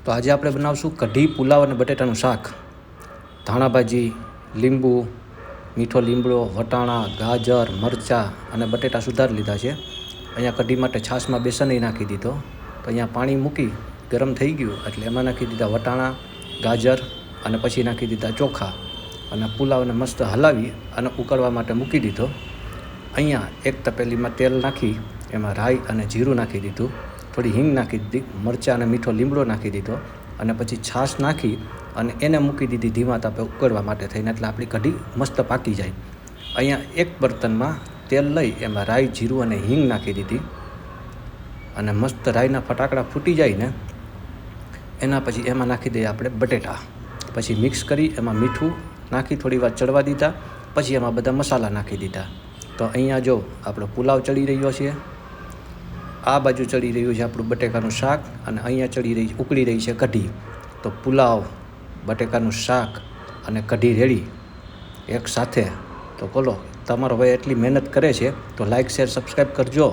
તો આજે આપણે બનાવશું કઢી, પુલાવ અને બટેટાનું શાક. ધાણા ભાજી, લીંબુ, મીઠો લીમડો, વટાણા, ગાજર, મરચાં અને બટેટા સુધારી લીધા છે. અહીંયા કઢી માટે છાશમાં બેસન નાખી દીધો. તો અહીંયા પાણી મૂકી ગરમ થઈ ગયું એટલે એમાં નાખી દીધા વટાણા, ગાજર અને પછી નાખી દીધા ચોખા અને પુલાવને મસ્ત હલાવી અને ઉકળવા માટે મૂકી દીધો. અહીંયા એક તપેલીમાં તેલ નાખી એમાં રાઈ અને જીરું નાખી દીધું, થોડી હિંગ નાખી દીધી, મરચાં અને મીઠો લીમડો નાખી દીધો અને પછી છાશ નાખી અને એને મૂકી દીધી ધીમા તાપે ઉકળવા માટે થઈને, એટલે આપણી કઢી મસ્ત પાકી જાય. અહીંયા એક બર્તનમાં તેલ લઈ એમાં રાઈ, જીરું અને હિંગ નાખી દીધી અને મસ્ત રાઈના ફટાકડા ફૂટી જાય ને એના પછી એમાં નાખી દઈએ આપણે બટેટા. પછી મિક્સ કરી એમાં મીઠું નાખી થોડી વાર ચડવા દીધા, પછી એમાં બધા મસાલા નાખી દીધા. તો અહીંયા જો આપણો પુલાવ ચડી રહ્યો છે, આ બાજુ ચડી રહ્યું છે આપણું બટેકાનું શાક અને અહીંયા ઉકળી રહી છે કઢી. તો પુલાવ, બટેકાનું શાક અને કઢી રેડી એક સાથે. તો બોલો, તમારો ભાઈ એટલી મહેનત કરે છે તો લાઇક, શેર, સબસ્ક્રાઈબ કરજો.